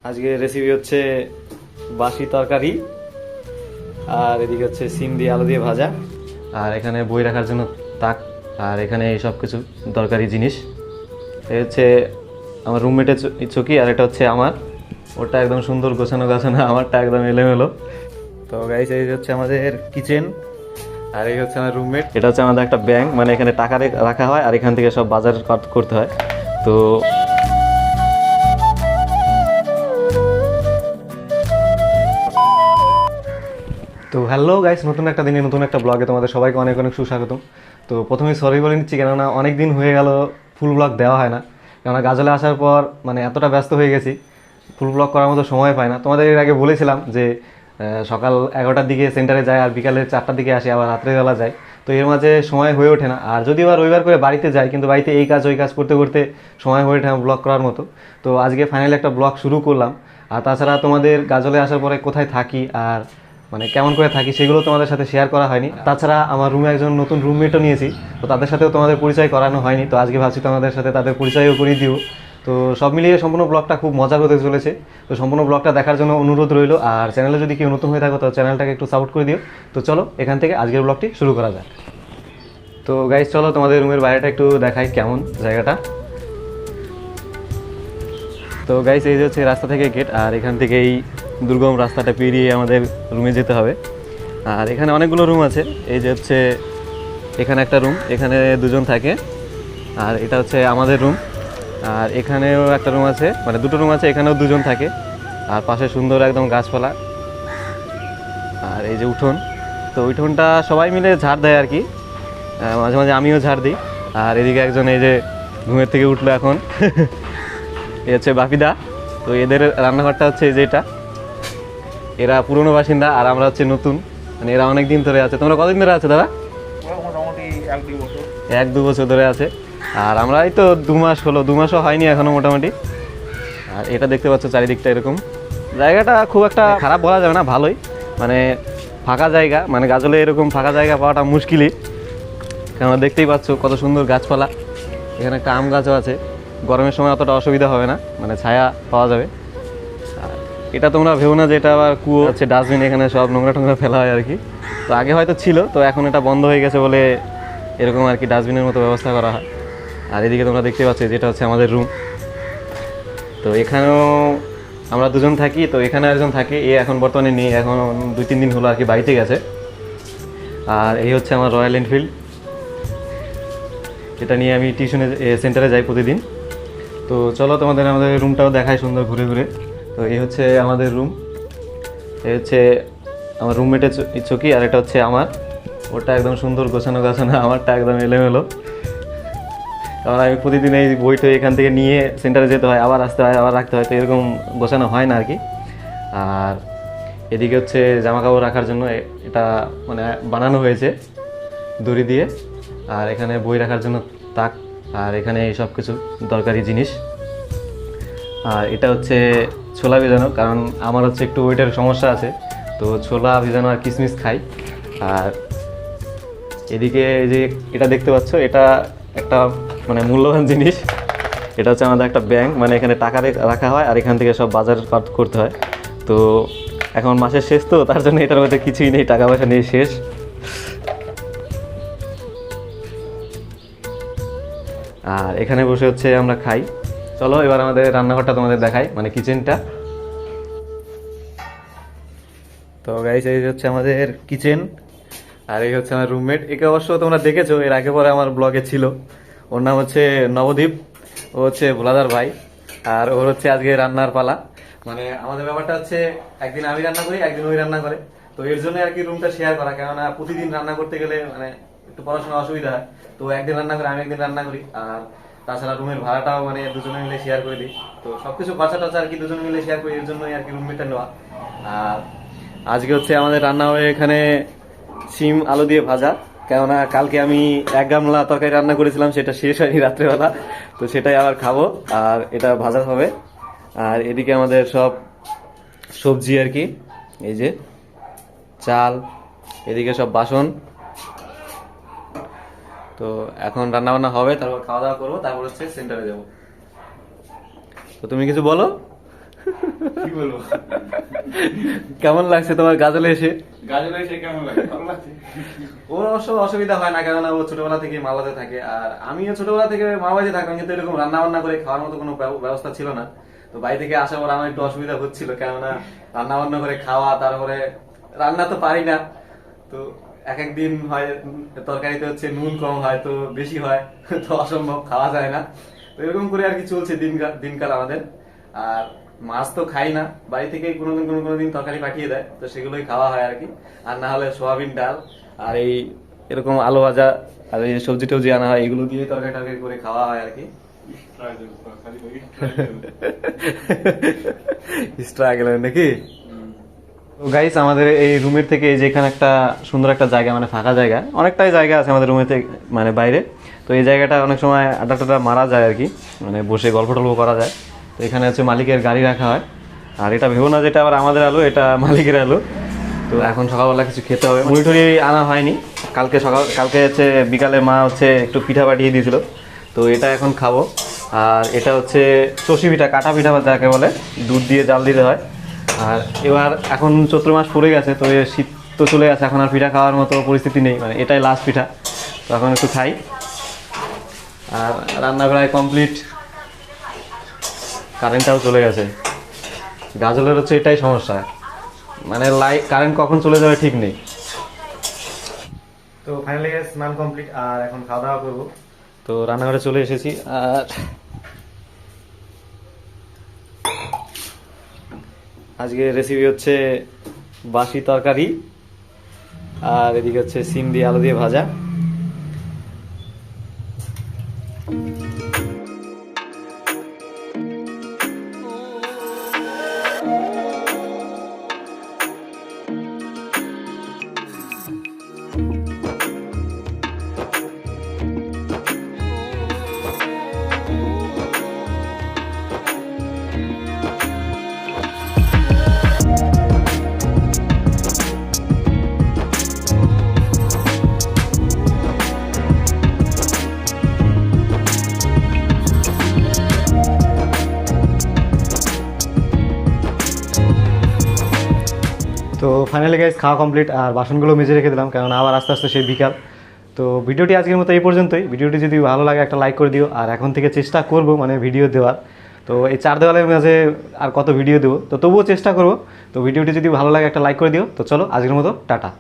আজকে রেসিপি হচ্ছে বাসি তরকারি, আর এদিকে হচ্ছে সিম দিয়ে আলু দিয়ে ভাজা, আর এখানে বই রাখার জন্য তাক, আর এখানে এই সব কিছু দরকারি জিনিস। এই হচ্ছে আমার রুমমেটের চকি, আর এটা হচ্ছে আমার, ওটা একদম সুন্দর গোছানো গাছানো, আমারটা একদম এলোমেলো। তো গাইস এই হচ্ছে আমাদের কিচেন, আর এই হচ্ছে আমার রুমমেট। এটা হচ্ছে আমাদের একটা ব্যাংক, মানে এখানে টাকা রাখা হয় আর এখান থেকে সব বাজার করতে হয়। তো হ্যালো গাইস, নতুন একটা দিনে নতুন একটা ব্লগে তোমাদের সবাইকে অনেক অনেক সুস্বাগতম। তো প্রথমেই সরি বলে নিচ্ছি, কেননা অনেক দিন হয়ে গেল ফুল ব্লগ দেওয়া হয় না। কেননা গাজলে আসার পর মানে এতটা ব্যস্ত হয়ে গেছি, ফুল ব্লগ করার মতো সময় পাই না। তোমাদের এর আগে বলেছিলাম যে সকাল 11টার দিকে সেন্টারে যায় আর বিকালে 4টার দিকে আসে, আবার রাত্রেবেলা যায়। তো এর মাঝে সময় হয়ে ওঠে না। আর যদিও বা রবিবার করে বাড়িতে যাই, কিন্তু বাড়িতে এই কাজ ওই কাজ করতে করতে সময় হয়ে ওঠে না ব্লগ করার মতো। তো আজকে ফাইনালি একটা ব্লগ শুরু করলাম। আর তাছাড়া তোমাদের গাজলে আসার পরে কোথায় থাকি আর মানে কেমন করে থাকি সেগুলো তোমাদের সাথে শেয়ার করা হয়নি। তাছাড়া আমার রুমে একজন নতুন রুমমেটও নিয়েছি, তো তাদের সাথেও তোমাদের পরিচয় করানো হয়নি। তো আজকে ভাবছি তোমাদের সাথে তাদের পরিচয়ও করিয়ে দিও। তো সব মিলিয়ে সম্পূর্ণ ব্লগটা খুব মজার হতে চলেছে। তো সম্পূর্ণ ব্লগটা দেখার জন্য অনুরোধ রইল। আর চ্যানেলে যদি কেউ নতুন হয়ে থাকো তো চ্যানেলটাকে একটু সাপোর্ট করে দিও। তো চলো এখান থেকে আজকের ব্লগটি শুরু করা যাক। তো গাইস চলো তোমাদের রুমের বাইরেটা একটু দেখাই কেমন জায়গাটা। তো গাইস এই যে হচ্ছে রাস্তা থেকে গেট, আর এখান থেকে এই দুর্গম রাস্তাটা পেরিয়ে আমাদের রুমে যেতে হবে। আর এখানে অনেকগুলো রুম আছে। এই যে হচ্ছে এখানে একটা রুম, এখানে দুজন থাকে। আর এটা হচ্ছে আমাদের রুম। আর এখানেও একটা রুম আছে, মানে দুটো রুম আছে, এখানেও দুজন থাকে। আর পাশে সুন্দর একদম গাছপালা, আর এই যে উঠোন। তো উঠোনটা সবাই মিলে ঝাড় দেয় আর কি, মাঝে মাঝে আমিও ঝাড় দিই। আর এদিকে একজন এই যে ঘুমের থেকে উঠলো এখন এই হচ্ছে বাপিদা। তো এদের রান্নাঘরটা হচ্ছে এই যে এটা, এরা পুরনো বাসিন্দা আর আমরা হচ্ছে নতুন, মানে এরা অনেক দিন ধরে আছে। তোমরা কতদিন ধরে আছে দাদা? মোটামুটি 1-2 বছর ধরে আছে। আর আমরা এই তো 2 মাস হলো, 2 মাসও হয়নি এখনো মোটামুটি। আর এটা দেখতে পাচ্ছ চারিদিকটা এরকম। জায়গাটা খুব একটা খারাপ বলা যাবে না, ভালোই, মানে ফাঁকা জায়গা, মানে গাজলে এরকম ফাঁকা জায়গা পাওয়াটা মুশকিলই। কেননা দেখতেই পাচ্ছ কত সুন্দর গাছপালা। এখানে একটা আম গাছও আছে, গরমের সময় অতটা অসুবিধা হবে না, মানে ছায়া পাওয়া যাবে। আর এটা তোমরা ভেবো না যে এটা আবার কুয়ো হচ্ছে, ডাস্টবিন, এখানে সব নোংরা টোংরা ফেলা হয় আর কি। তো আগে হয়তো ছিল, তো এখন এটা বন্ধ হয়ে গেছে বলে এরকম আর কি ডাস্টবিনের মতো ব্যবস্থা করা হয়। আর এদিকে তোমরা দেখতে পাচ্ছ যেটা হচ্ছে আমাদের রুম। তো এখানেও আমরা দুজন থাকি, তো এখানে একজন থাকে, এ এখন বর্তমানে নেই, এখন 2-3 দিন হলো আর কি বাড়িতে গেছে। আর এই হচ্ছে আমার রয়্যাল এনফিল্ড, এটা নিয়ে আমি টিউশনে সেন্টারে যাই প্রতিদিন। তো চলো তোমাদের আমাদের রুমটাও দেখাই সুন্দর ঘুরে ঘুরে। তো এই হচ্ছে আমাদের রুম, এই হচ্ছে আমার রুমমেটের চকি, আর এটা হচ্ছে আমার, ওটা একদম সুন্দর গোছানো গাছানো, আমারটা একদম এলোমেলো। কারণ আমি প্রতিদিন এই বইটা এখান থেকে নিয়ে সেন্টারে যেতে হয়, আবার আসতে হয়, আবার রাখতে হয়, তো এরকম গোছানো হয় না আর কি। আর এদিকে হচ্ছে জামা কাপড় রাখার জন্য এটা মানে বানানো হয়েছে দড়ি দিয়ে। আর এখানে বই রাখার জন্য তাক, আর এখানে এই সব কিছু দরকারি জিনিস। আর এটা হচ্ছে ছোলা ভেজানো, কারণ আমার হচ্ছে একটু ওয়েটের সমস্যা আছে, তো ছোলা ভেজানো আর কিশমিশ খাই। আর এদিকে যে এটা দেখতে পাচ্ছ, এটা একটা মানে মূল্যবান জিনিস। এটা হচ্ছে আমাদের একটা ব্যাংক, মানে এখানে টাকা রাখা হয় আর এখান থেকে সব বাজার করতে হয়। তো এখন মাসের শেষ, তো তার জন্য এটার মধ্যে কিছুই নেই, টাকা পয়সা নেই, শেষ। আর এখানে বসে হচ্ছে আমরা খাই। চলো এবার আমাদের রান্নাঘরটা তোমাদের দেখাই, মানে কিচেনটা। তো গাইস এই হচ্ছে আমাদের কিচেন, আর এই হচ্ছে আমার রুমমেট। একে অবশ্য তোমরা দেখেছো এর আগে পরে আমার ব্লগে ছিল। ওর নাম হচ্ছে নবদ্বীপ, ও হচ্ছে ভোলাদার ভাই। আর ওর হচ্ছে আজকে রান্নার পালা। মানে আমাদের ব্যাপারটা হচ্ছে একদিন আমি রান্না করি, একদিন ওই রান্না করে। তো এর জন্য আর কি রুমটা শেয়ার করা, কেননা প্রতিদিন রান্না করতে গেলে মানে একটু পড়াশোনা অসুবিধা হয়। তো একদিন রান্না করে আমি একদিন রান্না করি। আর তাছাড়া রুমের ভাড়াটাও মানে দুজনে মিলে শেয়ার করে দিই। তো সবকিছু খরচা টরচা আর কি দুজনে মিলে শেয়ার করি, এর জন্যই আর কি রুমমেটটা নেওয়া। আর আজকে হচ্ছে আমাদের রান্না হবে এখানে সিম আলু দিয়ে ভাজা, কেননা কালকে আমি 1 গামলা তরকারি রান্না করেছিলাম, সেটা শেষ হয়নি রাত্রেবেলা, তো সেটাই আবার খাবো। আর এটা ভাজা হবে। আর এদিকে আমাদের সব সবজি আর কি, এই যে চাল, এদিকে সব বাসন। তো এখন রান্না বান্না হবে, তারপর খাওয়া দাওয়া করবো, তারপর হচ্ছে সেন্টারে যাবো। তো তুমি কিছু বলো। কি বলবো? কেমন লাগছে তোমার গাজলে এসে? গাজলে এসে কেমন লাগে? ভালো লাগছে। ওর অবশ্য অসুবিধা হয় না, কেননা ও ছোটবেলা থেকে মালদাতে থাকে, আর আমিও ছোটবেলা থেকে মামাবাড়িতে থাকতাম, কিন্তু এরকম রান্না বান্না করে খাওয়ার মতো কোনো ব্যবস্থা ছিল না। তো বাড়ি থেকে আসার পর আমার একটু অসুবিধা হচ্ছিল, কেননা রান্না বান্না করে খাওয়া, তারপরে রান্না তো পারি না। তো এক একদিন হয় তরকারিতে হচ্ছে নুন কম হয়, তো বেশি হয়, তো অসম্ভব, খাওয়া যায় না। তো এরকম করে আর কি চলছে দিনকাল আমাদের। আর মাছ তো খাই না, বাড়ি থেকে কোনোদিন তরকারি পাঠিয়ে দেয়, তো সেগুলোই খাওয়া হয় আর কি। আর না হলে সোয়াবিন ডাল আর এই এরকম আলু ভাজা আর এই সবজি টবজি আনা হয়, এগুলো দিয়ে তরকারি টরকারি করে খাওয়া হয় আর কি। স্ট্রাগল নাকি? তো গাইস, আমাদের এই রুমের থেকে এই যে এখানে একটা সুন্দর একটা জায়গা, মানে ফাঁকা জায়গা, অনেকটাই জায়গা আছে আমাদের রুমের থেকে, মানে বাইরে। তো এই জায়গাটা অনেক সময় আড্ডা টাড্ডা মারা যায় আর কি, মানে বসে গল্প টল্প করা যায়। তো এখানে হচ্ছে মালিকের গাড়ি রাখা হয়। আর এটা ভেবো না যেটা আবার আমাদের আলো, এটা মালিকের আলো। তো এখন সকালবেলা কিছু খেতে হবে, মুড়ি টুড়ি আনা হয়নি। কালকে হচ্ছে বিকালে মা হচ্ছে একটু পিঠা পাঠিয়ে দিয়েছিল, তো এটা এখন খাবো। আর এটা হচ্ছে চষি পিঠা, কাটা পিঠা যাকে বলে, দুধ দিয়ে জাল দিতে হয়। আর এবার এখন চৈত্র মাস পড়ে গেছে, তো শীত তো চলে গেছে, এখন আর পিঠা খাওয়ার মতো পরিস্থিতি নেই, মানে এটাই লাস্ট পিঠা। তো এখন একটু খাই। আর রান্না প্রায় কমপ্লিট, কারেন্টটাও চলে গেছে। গাজলের হচ্ছে এটাই সমস্যা, মানে কারেন্ট কখন চলে যাবে ঠিক নেই। তো ফাইনালি স্নান কমপ্লিট, আর এখন খাওয়া দাওয়া করবো। তো রান্নাঘরে চলে এসেছি। আর আজকে রেসিপি হচ্ছে বাসি তরকারি, আর এদিকে হচ্ছে সিম দিয়ে আলু দিয়ে ভাজা। তো ফাইনালি গাইস খাওয়া কমপ্লিট, আর বাসনগুলো মেজে রেখে দিলাম, কারণ আবার আস্তে আস্তে সেই বিকাল। তো ভিডিওটি আজকের মতো এই পর্যন্তই। ভিডিওটি যদি ভালো লাগে একটা লাইক করে দিও, আর এখন থেকে চেষ্টা করব মানে ভিডিও দেওয়ার। তো এই 4 দেওয়ালের মাঝে আর কত ভিডিও দেবো, তো তবুও চেষ্টা করব। তো ভিডিওটি যদি ভালো লাগে একটা লাইক করে দিও। তো চলো আজকের মতো টাটা।